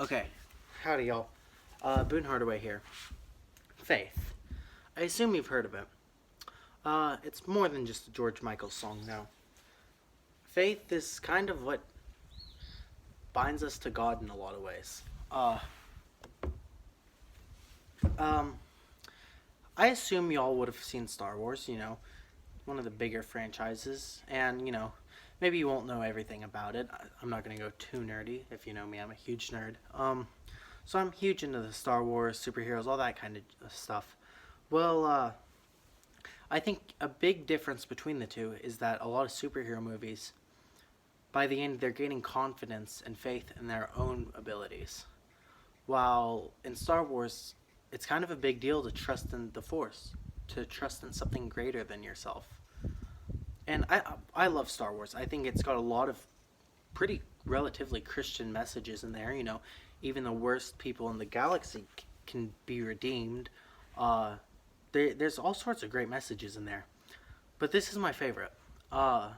Okay, howdy y'all. Boone Hardaway here. Faith. I assume you've heard of it. It's more than just a George Michael song now. Faith is kind of what binds us to God in a lot of ways. Um, I assume y'all would have seen Star Wars, one of the bigger franchises, and, maybe you won't know everything about it. I'm not going to go too nerdy. If you know me, I'm a huge nerd. So I'm huge into the Star Wars, superheroes, all that kind of stuff. Well, I think a big difference between the two is that a lot of superhero movies, by the end, they're gaining confidence and faith in their own abilities. While in Star Wars, it's kind of a big deal to trust in the Force, to trust in something greater than yourself. And I love Star Wars. I think it's got a lot of pretty relatively Christian messages in there. Even the worst people in the galaxy can be redeemed. Uh, there's all sorts of great messages in there. But this is my favorite. Uh,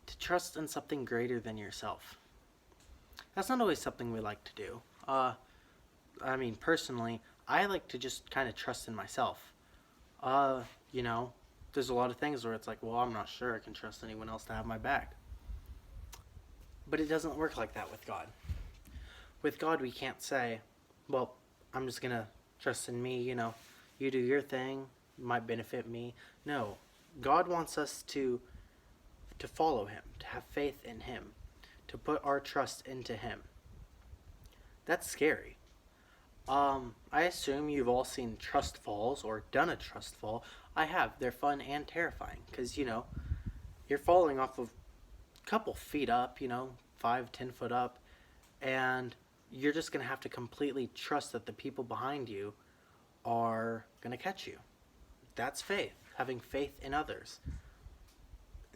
to trust in something greater than yourself. That's not always something we like to do. Personally, I like to just kind of trust in myself. Uh, you know, there's a lot of things where it's like, well, I'm not sure I can trust anyone else to have my back. But it doesn't work like that with God. With God, we can't say, well, I'm just going to trust in me, you do your thing, might benefit me. No, God wants us to follow him, to have faith in him, to put our trust into him. That's scary. I assume you've all seen trust falls or done a trust fall. I have. They're fun and terrifying because, you're falling off of a couple feet up, 5, 10 foot up, and you're just going to have to completely trust that the people behind you are going to catch you. That's faith, having faith in others.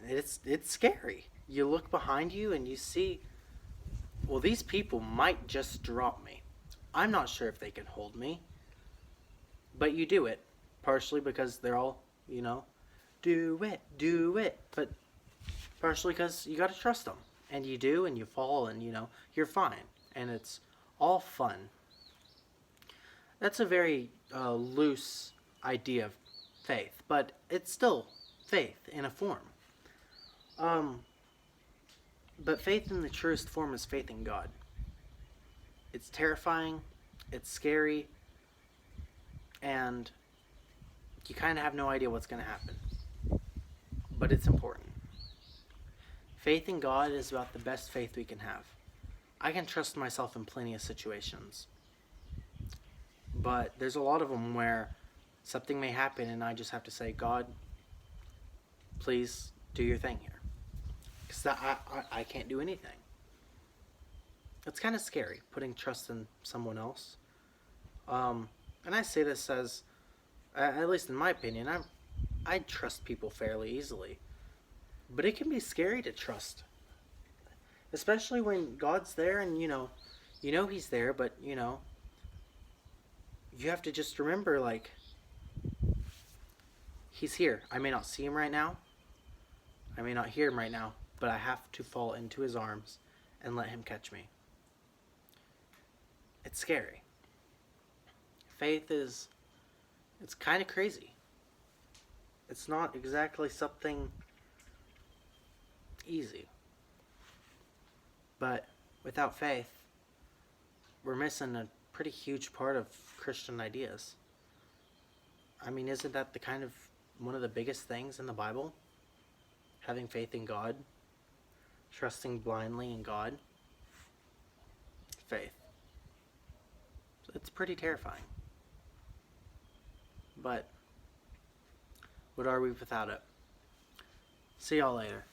It's scary. You look behind you and you see, well, these people might just drop me. I'm not sure if they can hold me, but you do it, partially because they're all, do it, but partially because you got to trust them. And you do, and you fall, and, you're fine. And it's all fun. That's a very loose idea of faith, but it's still faith in a form. Um, but faith in the truest form is faith in God. It's terrifying, it's scary, and you kind of have no idea what's going to happen. But it's important. Faith in God is about the best faith we can have. I can trust myself in plenty of situations, but there's a lot of them where something may happen and I just have to say, God, please do your thing here. Because I can't do anything. It's kind of scary putting trust in someone else. And I say this as, at least in my opinion, I trust people fairly easily. But it can be scary to trust. Especially when God's there and, he's there, but, you have to just remember, like, he's here. I may not see him right now. I may not hear him right now, but I have to fall into his arms and let him catch me. It's scary. Faith it's kind of crazy. It's not exactly something easy. But without faith, we're missing a pretty huge part of Christian ideas. Isn't that the kind of one of the biggest things in the Bible? Having faith in God, trusting blindly in God. Faith. It's pretty terrifying. But what are we without it? See y'all later.